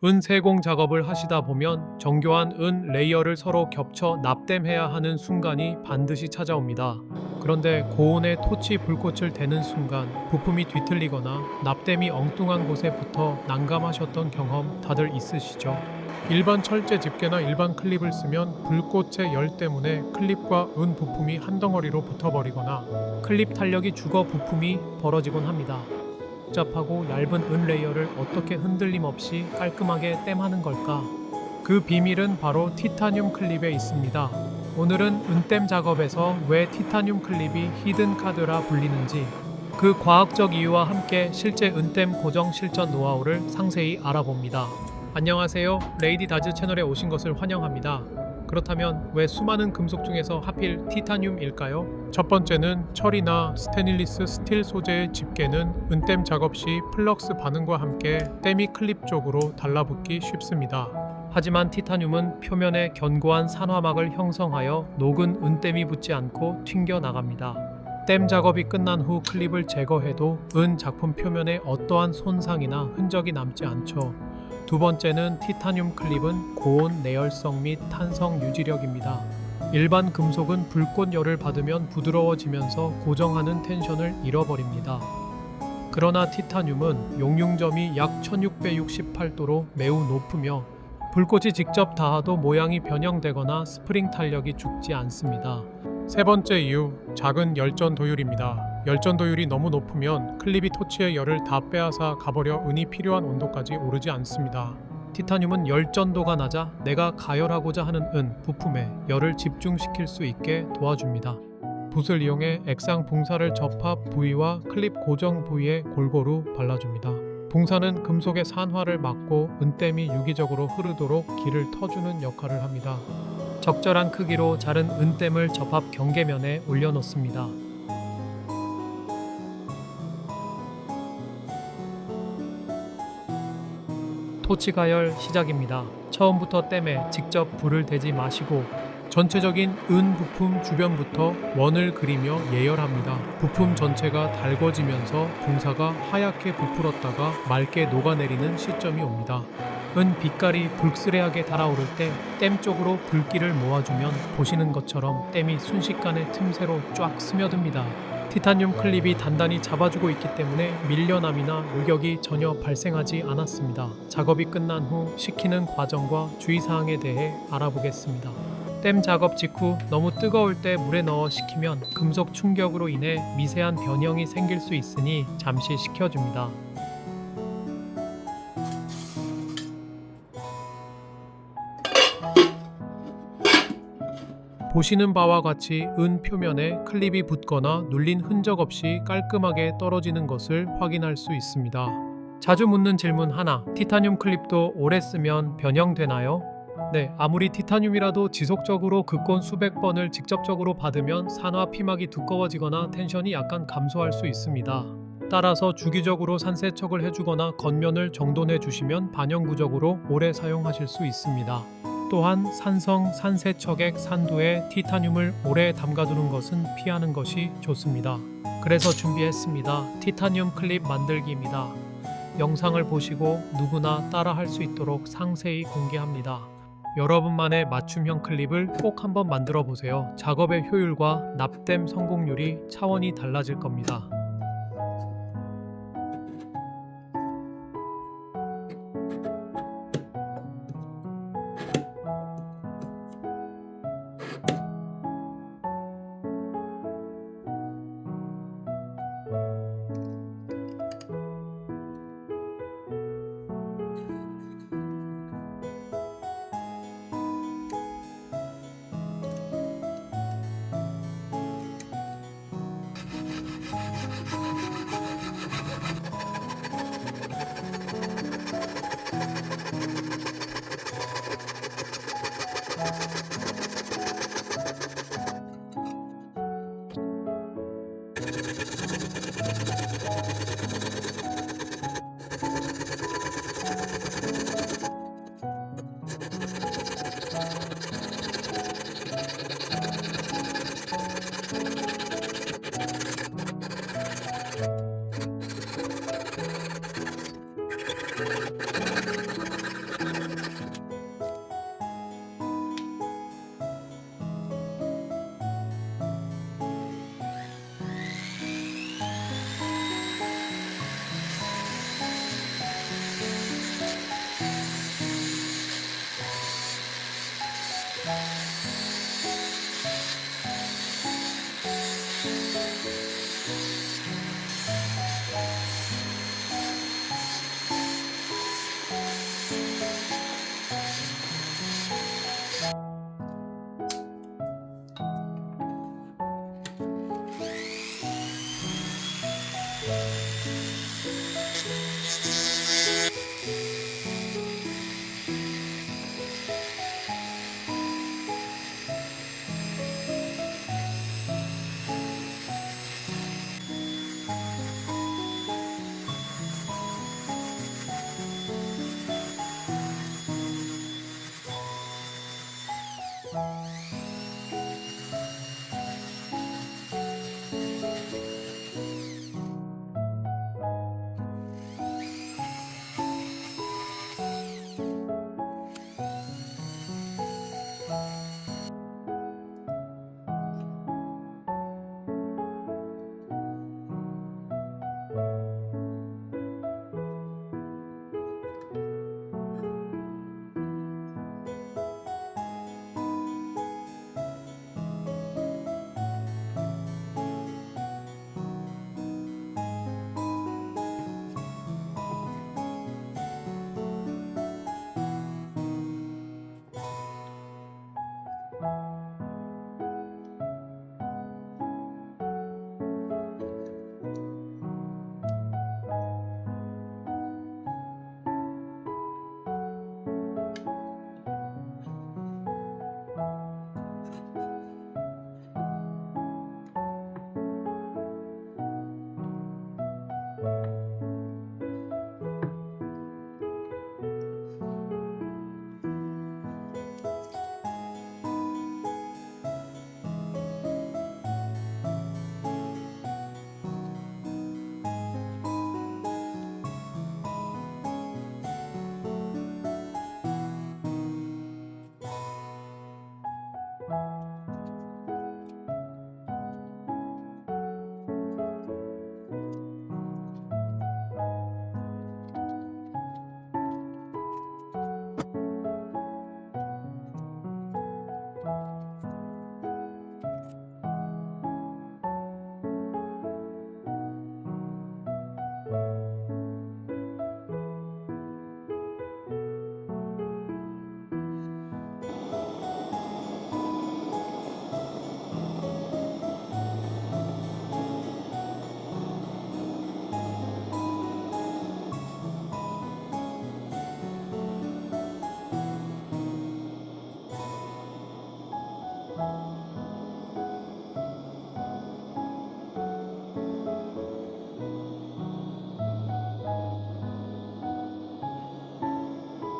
은 세공 작업을 하시다 보면 정교한 은 레이어를 서로 겹쳐 납땜해야 하는 순간이 반드시 찾아옵니다. 그런데 고온의 토치 불꽃을 대는 순간 부품이 뒤틀리거나 납땜이 엉뚱한 곳에 붙어 난감하셨던 경험 다들 있으시죠? 일반 철제 집게나 일반 클립을 쓰면 불꽃의 열 때문에 클립과 은 부품이 한 덩어리로 붙어버리거나 클립 탄력이 죽어 부품이 벌어지곤 합니다. 복잡하고 얇은 은 레이어를 어떻게 흔들림 없이 깔끔하게 땜하는 걸까? 그 비밀은 바로 티타늄 클립에 있습니다. 오늘은 은땜 작업에서 왜 티타늄 클립이 히든 카드라 불리는지, 그 과학적 이유와 함께 실제 은땜 고정 실전 노하우를 상세히 알아봅니다. 안녕하세요. 레이디 다즈 채널에 오신 것을 환영합니다. 그렇다면 왜 수많은 금속 중에서 하필 티타늄일까요? 첫 번째는 철이나 스테인리스 스틸 소재의 집게는 은땜 작업 시 플럭스 반응과 함께 땜이 클립 쪽으로 달라붙기 쉽습니다. 하지만 티타늄은 표면에 견고한 산화막을 형성하여 녹은 은땜이 붙지 않고 튕겨 나갑니다. 땜 작업이 끝난 후 클립을 제거해도 은 작품 표면에 어떠한 손상이나 흔적이 남지 않죠. 두 번째는 티타늄 클립은 고온 내열성 및 탄성 유지력입니다. 일반 금속은 불꽃열을 받으면 부드러워지면서 고정하는 텐션을 잃어버립니다. 그러나 티타늄은 용융점이 약 1668도로 매우 높으며 불꽃이 직접 닿아도 모양이 변형되거나 스프링 탄력이 죽지 않습니다. 세 번째 이유, 작은 열전 도율입니다. 열전 도율이 너무 높으면 클립이 토치의 열을 다 빼앗아 가버려 은이 필요한 온도까지 오르지 않습니다. 티타늄은 열전도가 낮아 내가 가열하고자 하는 은 부품에 열을 집중시킬 수 있게 도와줍니다. 붓을 이용해 액상 붕사를 접합 부위와 클립 고정 부위에 골고루 발라줍니다. 붕사는 금속의 산화를 막고 은땜이 유기적으로 흐르도록 길을 터주는 역할을 합니다. 적절한 크기로 자른 은땜을 접합 경계면에 올려놓습니다. 토치 가열 시작입니다. 처음부터 땜에 직접 불을 대지 마시고 전체적인 은 부품 주변부터 원을 그리며 예열합니다. 부품 전체가 달궈지면서 붕사가 하얗게 부풀었다가 맑게 녹아내리는 시점이 옵니다. 은 빛깔이 불그레하게 달아오를 때 땜 쪽으로 불길을 모아주면 보시는 것처럼 땜이 순식간에 틈새로 쫙 스며듭니다. 티타늄 클립이 단단히 잡아주고 있기 때문에 밀려남이나 요격이 전혀 발생하지 않았습니다. 작업이 끝난 후 식히는 과정과 주의사항에 대해 알아보겠습니다. 땜 작업 직후 너무 뜨거울 때 물에 넣어 식히면 금속 충격으로 인해 미세한 변형이 생길 수 있으니 잠시 식혀줍니다. 보시는 바와 같이 은 표면에 클립이 붙거나 눌린 흔적 없이 깔끔하게 떨어지는 것을 확인할 수 있습니다. 자주 묻는 질문 하나, 티타늄 클립도 오래 쓰면 변형되나요? 네, 아무리 티타늄이라도 지속적으로 극권 수백 번을 직접적으로 받으면 산화 피막이 두꺼워지거나 텐션이 약간 감소할 수 있습니다. 따라서 주기적으로 산세척을 해주거나 겉면을 정돈해 주시면 반영구적으로 오래 사용하실 수 있습니다. 또한 산성, 산세척액, 산두에 티타늄을 오래 담가두는 것은 피하는 것이 좋습니다. 그래서 준비했습니다. 티타늄 클립 만들기입니다. 영상을 보시고 누구나 따라할 수 있도록 상세히 공개합니다. 여러분만의 맞춤형 클립을 꼭 한번 만들어 보세요. 작업의 효율과 납땜 성공률이 차원이 달라질 겁니다.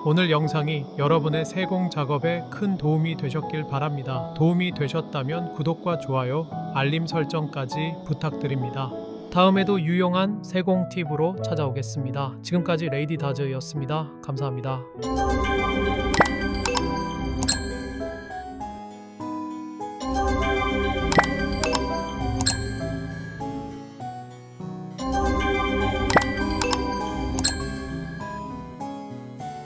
오늘 영상이 여러분의 세공 작업에 큰 도움이 되셨길 바랍니다. 도움이 되셨다면 구독과 좋아요, 알림 설정까지 부탁드립니다. 다음에도 유용한 세공 팁으로 찾아오겠습니다. 지금까지 레이디 다즈였습니다. 감사합니다.